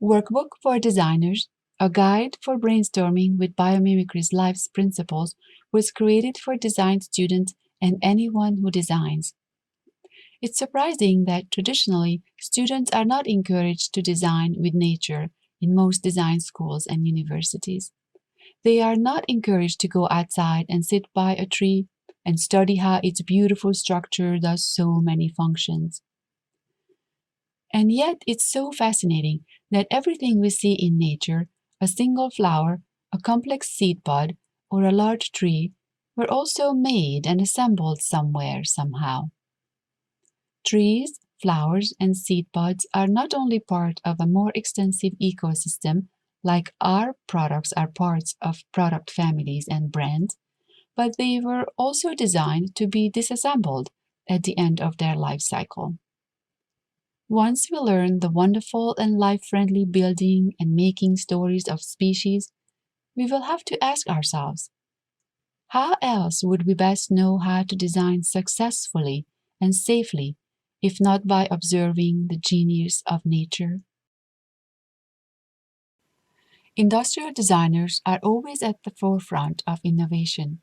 Workbook for Designers, a guide for brainstorming with Biomimicry's Life's Principles, was created for design students and anyone who designs. It's surprising that traditionally, students are not encouraged to design with nature in most design schools and universities. They are not encouraged to go outside and sit by a tree and study how its beautiful structure does so many functions. And yet it's so fascinating that everything we see in nature, a single flower, a complex seed pod, or a large tree, were also made and assembled somewhere, somehow. Trees, flowers, and seed pods are not only part of a more extensive ecosystem, like our products are parts of product families and brands, but they were also designed to be disassembled at the end of their life cycle. Once we learn the wonderful and life-friendly building and making stories of species, we will have to ask ourselves, how else would we best know how to design successfully and safely, if not by observing the genius of nature? Industrial designers are always at the forefront of innovation.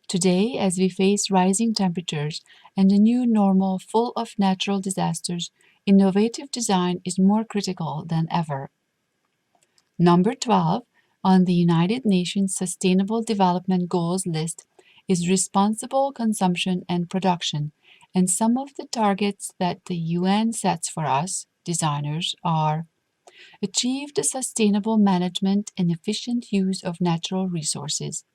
Today, as we face rising temperatures and a new normal full of natural disasters, innovative design is more critical than ever. Number 12 on the United Nations Sustainable Development Goals list is responsible consumption and production, and some of the targets that the UN sets for us, designers, are achieve the sustainable management and efficient use of natural resources,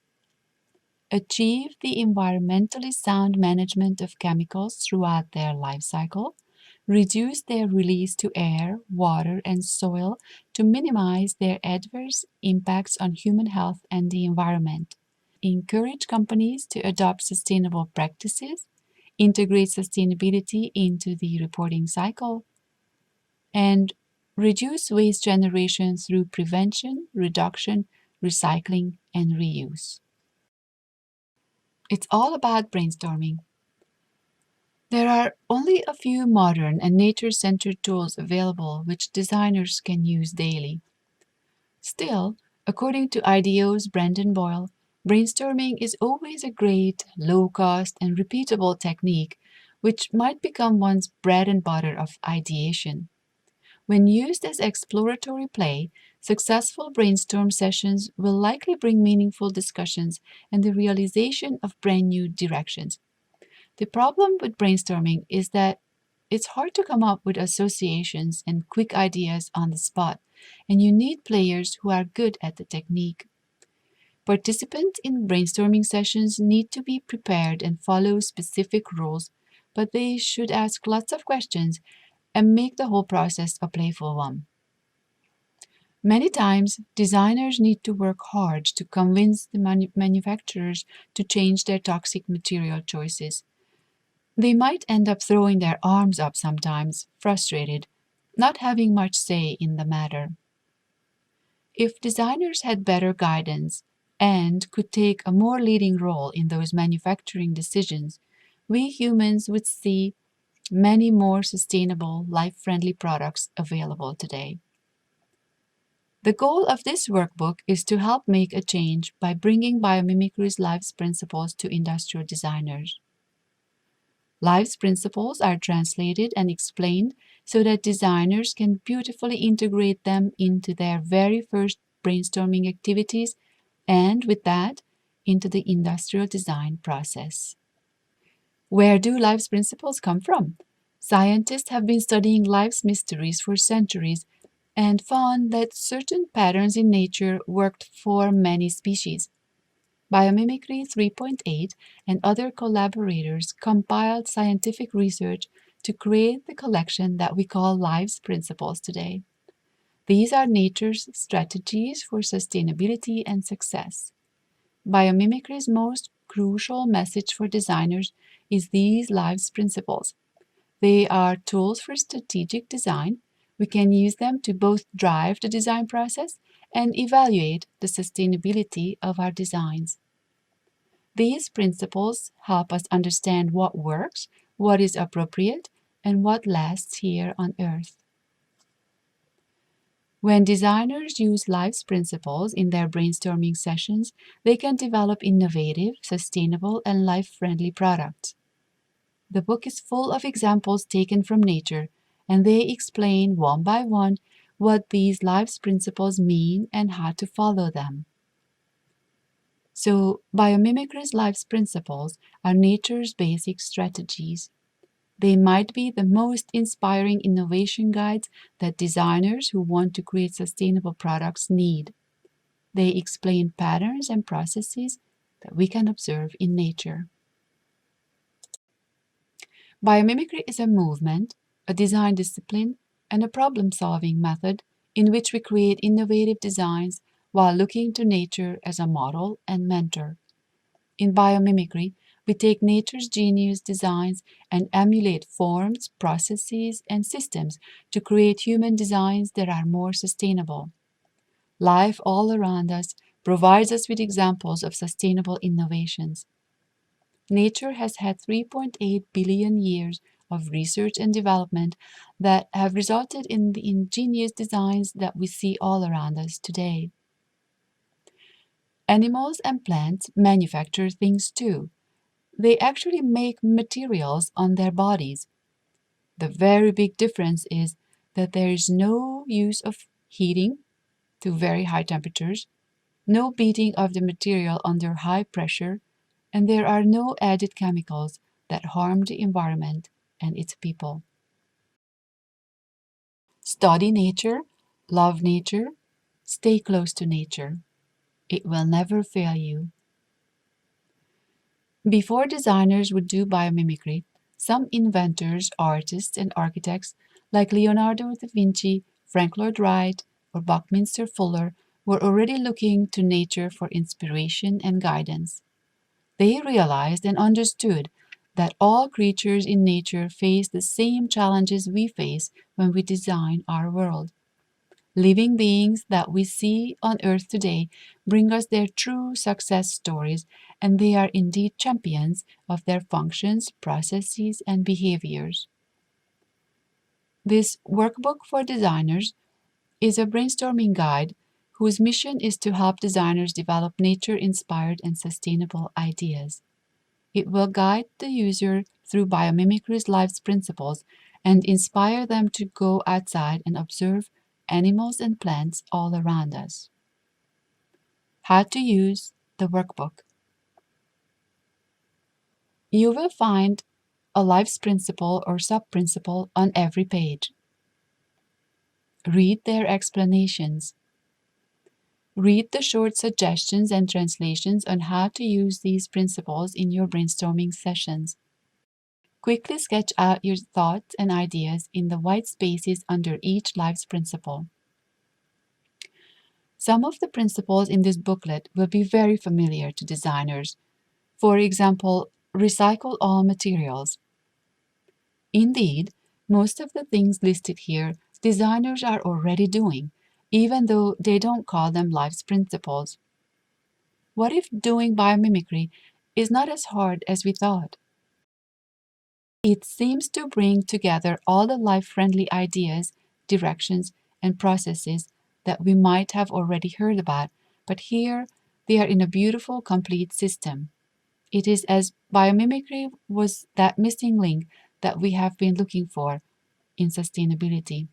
achieve the environmentally sound management of chemicals throughout their life cycle, reduce their release to air, water, and soil to minimize their adverse impacts on human health and the environment, encourage companies to adopt sustainable practices, integrate sustainability into the reporting cycle, and reduce waste generation through prevention, reduction, recycling, and reuse. It's all about brainstorming. There are only a few modern and nature-centered tools available which designers can use daily. Still, according to IDEO's Brandon Boyle, brainstorming is always a great, low-cost, and repeatable technique which might become one's bread and butter of ideation. When used as exploratory play, successful brainstorm sessions will likely bring meaningful discussions and the realization of brand new directions. The problem with brainstorming is that it's hard to come up with associations and quick ideas on the spot, and you need players who are good at the technique. Participants in brainstorming sessions need to be prepared and follow specific rules, but they should ask lots of questions and make the whole process a playful one. Many times, designers need to work hard to convince the manufacturers to change their toxic material choices. They might end up throwing their arms up sometimes, frustrated, not having much say in the matter. If designers had better guidance and could take a more leading role in those manufacturing decisions, we humans would see many more sustainable, life-friendly products available today. The goal of this workbook is to help make a change by bringing Biomimicry's Life's Principles to industrial designers. Life's principles are translated and explained so that designers can beautifully integrate them into their very first brainstorming activities and, with that, into the industrial design process. Where do life's principles come from? Scientists have been studying life's mysteries for centuries and found that certain patterns in nature worked for many species. Biomimicry 3.8 and other collaborators compiled scientific research to create the collection that we call Life's Principles today. These are nature's strategies for sustainability and success. Biomimicry's most crucial message for designers is these Life's Principles. They are tools for strategic design. We can use them to both drive the design process and evaluate the sustainability of our designs. These principles help us understand what works, what is appropriate, and what lasts here on Earth. When designers use life's principles in their brainstorming sessions, they can develop innovative, sustainable, and life-friendly products. The book is full of examples taken from nature, and they explain one by one what these life's principles mean and how to follow them. So, biomimicry's life's principles are nature's basic strategies. They might be the most inspiring innovation guides that designers who want to create sustainable products need. They explain patterns and processes that we can observe in nature. Biomimicry is a movement, a design discipline, and a problem-solving method in which we create innovative designs while looking to nature as a model and mentor. In biomimicry, we take nature's genius designs and emulate forms, processes, and systems to create human designs that are more sustainable. Life all around us provides us with examples of sustainable innovations. Nature has had 3.8 billion years of research and development that have resulted in the ingenious designs that we see all around us today. Animals and plants manufacture things too. They actually make materials on their bodies. The very big difference is that there is no use of heating to very high temperatures, no beating of the material under high pressure, and there are no added chemicals that harm the environment and its people. Study nature, love nature, stay close to nature. It will never fail you. Before designers would do biomimicry, some inventors, artists, and architects like Leonardo da Vinci, Frank Lloyd Wright, or Buckminster Fuller were already looking to nature for inspiration and guidance. They realized and understood that all creatures in nature face the same challenges we face when we design our world. Living beings that we see on Earth today bring us their true success stories, and they are indeed champions of their functions, processes, and behaviors. This workbook for designers is a brainstorming guide whose mission is to help designers develop nature-inspired and sustainable ideas. It will guide the user through biomimicry's life's principles and inspire them to go outside and observe animals and plants all around us. How to use the workbook. You will find a life's principle or sub-principle on every page. Read their explanations. Read the short suggestions and translations on how to use these principles in your brainstorming sessions. Quickly sketch out your thoughts and ideas in the white spaces under each life's principle. Some of the principles in this booklet will be very familiar to designers. For example, recycle all materials. Indeed, most of the things listed here designers are already doing, even though they don't call them life's principles. What if doing biomimicry is not as hard as we thought? It seems to bring together all the life-friendly ideas, directions, and processes that we might have already heard about, but here they are in a beautiful, complete system. It is as biomimicry was that missing link that we have been looking for in sustainability.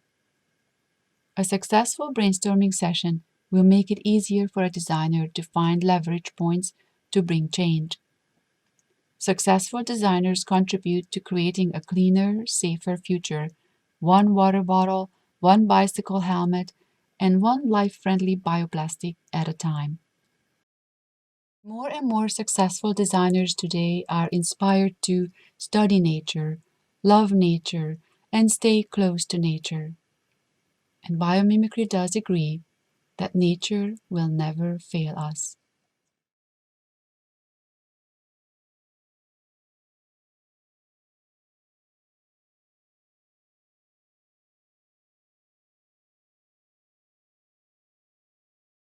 A successful brainstorming session will make it easier for a designer to find leverage points to bring change. Successful designers contribute to creating a cleaner, safer future, one water bottle, one bicycle helmet, and one life-friendly bioplastic at a time. More and more successful designers today are inspired to study nature, love nature, and stay close to nature. And biomimicry does agree that nature will never fail us.